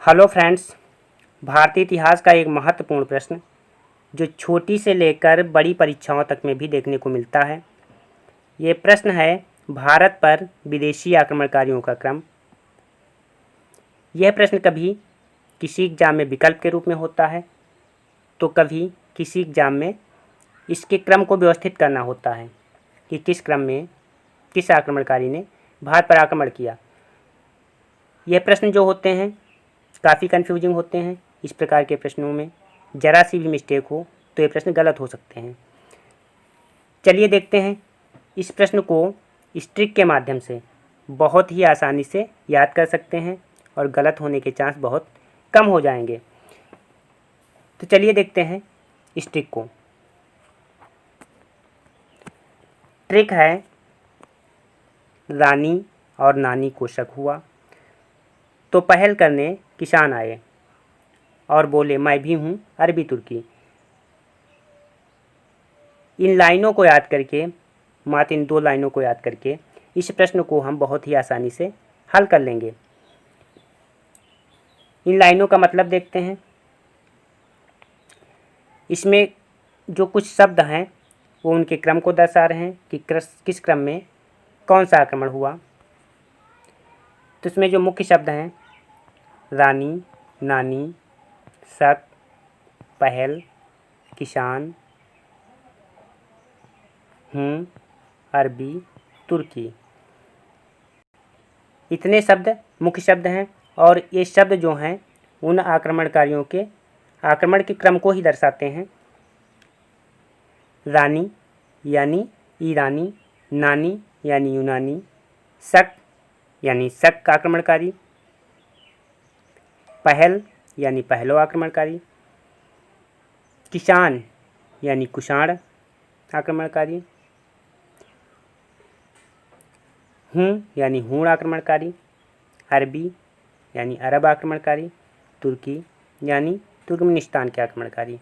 Hello friends. भारतीय इतिहास का एक महत्वपूर्ण प्रश्न जो छोटी से लेकर बड़ी परीक्षाओं तक में भी देखने को मिलता है। ये प्रश्न है भारत पर विदेशी आक्रमणकारियों का क्रम। यह प्रश्न कभी किसी एग्जाम में विकल्प के रूप में होता है तो कभी किसी एग्जाम में इसके क्रम को व्यवस्थित करना होता है कि किस क्रम में किस आक्रमणकारी ने भारत पर आक्रमण किया। यह प्रश्न जो होते हैं काफ़ी कन्फ्यूजिंग होते हैं। इस प्रकार के प्रश्नों में ज़रा सी भी मिस्टेक हो तो ये प्रश्न गलत हो सकते हैं। चलिए देखते हैं इस प्रश्न को इस ट्रिक के माध्यम से बहुत ही आसानी से याद कर सकते हैं और गलत होने के चांस बहुत कम हो जाएंगे। तो चलिए देखते हैं इस ट्रिक को। ट्रिक है रानी और नानी को शक हुआ तो पहल करने किसान आए और बोले मैं भी हूँ अरबी तुर्की। इन लाइनों को याद करके, मात्र इन दो लाइनों को याद करके इस प्रश्न को हम बहुत ही आसानी से हल कर लेंगे। इन लाइनों का मतलब देखते हैं। इसमें जो कुछ शब्द हैं वो उनके क्रम को दर्शा रहे हैं कि किस क्रम में कौन सा आक्रमण हुआ। तो इसमें जो मुख्य शब्द हैं रानी, नानी, शक, पहल, किसान, हूँ, अरबी, तुर्की, इतने शब्द मुख्य शब्द हैं और ये शब्द जो हैं उन आक्रमणकारियों के आक्रमण के क्रम को ही दर्शाते हैं। रानी यानी ईरानी, नानी यानी यूनानी, शक यानी शक आक्रमणकारी, पहल यानी पहलो आक्रमणकारी, किसान यानी कुषाण आक्रमणकारी, हूँ यानी हूण आक्रमणकारी, अरबी यानी अरब आक्रमणकारी, तुर्की यानी तुर्कमेनिस्तान के आक्रमणकारी।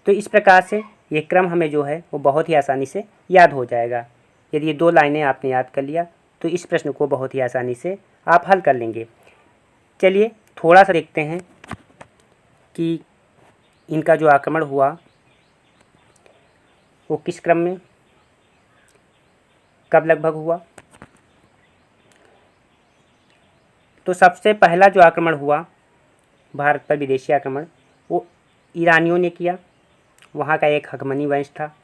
तो इस प्रकार से ये क्रम हमें जो है वो बहुत ही आसानी से याद हो जाएगा। यदि ये दो लाइनें आपने याद कर लिया तो इस प्रश्न को बहुत ही आसानी से आप हल कर लेंगे। चलिए थोड़ा सा देखते हैं कि इनका जो आक्रमण हुआ वो किस क्रम में कब लगभग हुआ। तो सबसे पहला जो आक्रमण हुआ भारत पर विदेशी आक्रमण वो ईरानियों ने किया। वहाँ का एक हकमनी वंश था,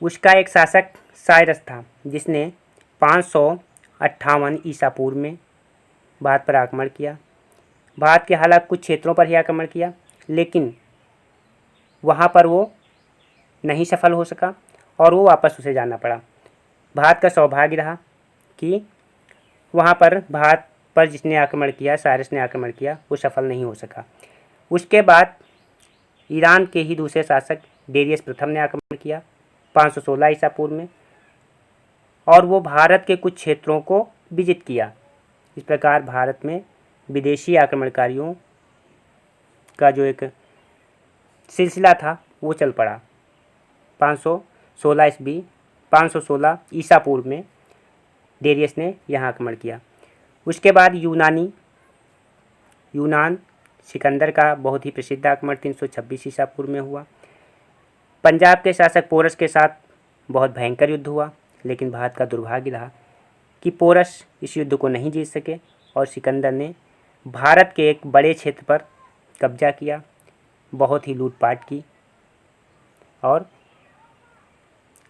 उसका एक शासक साइरस था जिसने 558 ईसा पूर्व में भारत पर आक्रमण किया। भारत के हालांकि कुछ क्षेत्रों पर ही आक्रमण किया लेकिन वहाँ पर वो नहीं सफल हो सका और वो वापस उसे जाना पड़ा। भारत का सौभाग्य रहा कि वहाँ पर भारत पर जिसने आक्रमण किया, साइरस ने आक्रमण किया, वो सफल नहीं हो सका। उसके बाद ईरान के ही दूसरे शासक डेरियस प्रथम ने आक्रमण किया 516 ईसा पूर्व में और वो भारत के कुछ क्षेत्रों को विजित किया। इस प्रकार भारत में विदेशी आक्रमणकारियों का जो एक सिलसिला था वो चल पड़ा। 516 ईसा पूर्व में डेरियस ने यहाँ आक्रमण किया। उसके बाद यूनान सिकंदर का बहुत ही प्रसिद्ध आक्रमण 326 ईसा पूर्व में हुआ। पंजाब के शासक पोरस के साथ बहुत भयंकर युद्ध हुआ लेकिन भारत का दुर्भाग्य रहा कि पोरस इस युद्ध को नहीं जीत सके और सिकंदर ने भारत के एक बड़े क्षेत्र पर कब्जा किया, बहुत ही लूटपाट की और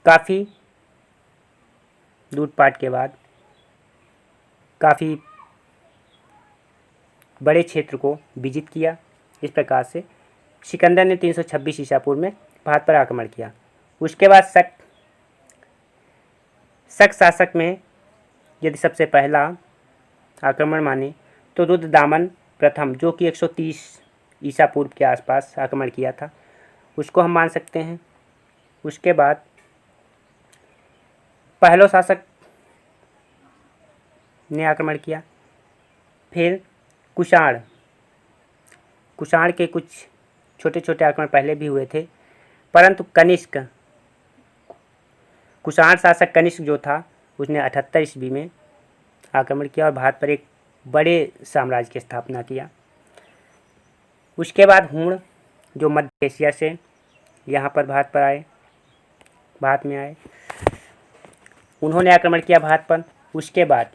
काफ़ी लूटपाट के बाद काफ़ी बड़े क्षेत्र को विजित किया। इस प्रकार से सिकंदर ने 326 ईसा पूर्व में भारत पर आक्रमण किया। उसके बाद शक शासक में यदि सबसे पहला आक्रमण माने तो रुद्रदामन प्रथम जो कि 130 ईसा पूर्व के आसपास आक्रमण किया था उसको हम मान सकते हैं। उसके बाद पहलो शासक ने आक्रमण किया। फिर कुषाण के कुछ छोटे छोटे आक्रमण पहले भी हुए थे परंतु कुषाण शासक कनिष्क जो था उसने 78 ईस्वी में आक्रमण किया और भारत पर एक बड़े साम्राज्य की स्थापना किया। उसके बाद हुण जो मध्य एशिया से यहाँ पर भारत में आए, उन्होंने आक्रमण किया भारत पर। उसके बाद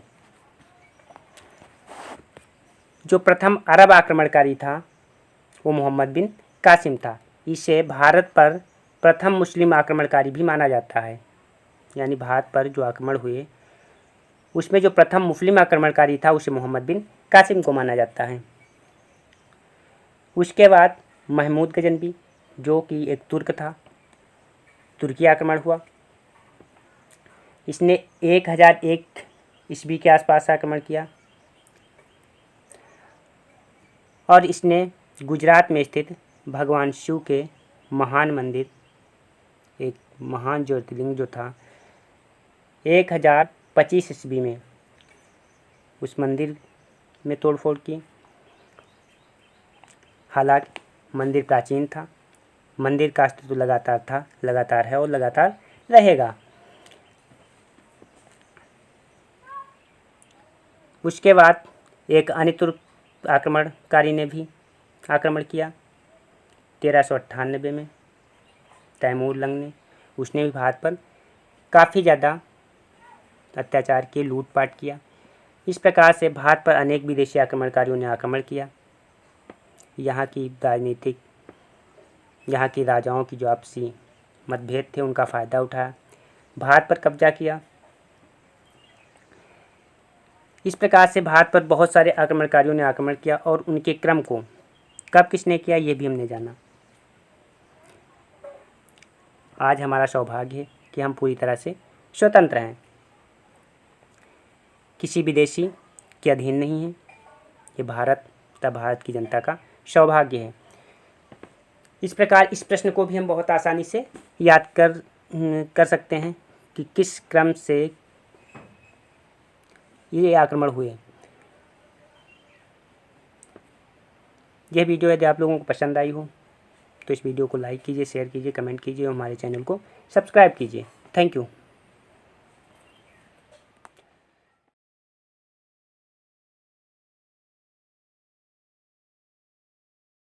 जो प्रथम अरब आक्रमणकारी था वो मोहम्मद बिन कासिम था। इसे भारत पर प्रथम मुस्लिम आक्रमणकारी भी माना जाता है। यानी भारत पर जो आक्रमण हुए उसमें जो प्रथम मुस्लिम आक्रमणकारी था उसे मोहम्मद बिन कासिम को माना जाता है। उसके बाद महमूद गजनवी जो कि एक तुर्क था, तुर्की आक्रमण हुआ। इसने 1001 ईस्वी के आसपास आक्रमण किया और इसने गुजरात में स्थित भगवान शिव के महान मंदिर, एक महान ज्योतिर्लिंग जो था, 1025 ईस्वी में उस मंदिर में तोड़फोड़ की। हालांकि मंदिर प्राचीन था, मंदिर का अस्तित्व लगातार है और लगातार रहेगा। उसके बाद एक अन्य तुर्क आक्रमणकारी ने भी आक्रमण किया 1398 में, तैमूर लंग ने। उसने भी भारत पर काफ़ी ज़्यादा अत्याचार किए, लूटपाट किया। इस प्रकार से भारत पर अनेक विदेशी आक्रमणकारियों ने आक्रमण किया। यहाँ की राजनीतिक, यहाँ की राजाओं की जो आपसी मतभेद थे उनका फ़ायदा उठाया, भारत पर कब्जा किया। इस प्रकार से भारत पर बहुत सारे आक्रमणकारियों ने आक्रमण किया और उनके क्रम को कब किसने किया ये भी हमने जाना। आज हमारा सौभाग्य है कि हम पूरी तरह से स्वतंत्र हैं, किसी विदेशी के अधीन नहीं है। ये भारत की जनता का सौभाग्य है। इस प्रकार इस प्रश्न को भी हम बहुत आसानी से याद कर सकते हैं कि किस क्रम से ये आक्रमण हुए। यह वीडियो यदि आप लोगों को पसंद आई हो तो इस वीडियो को लाइक कीजिए, शेयर कीजिए, कमेंट कीजिए और हमारे चैनल को सब्सक्राइब कीजिए। Thank you.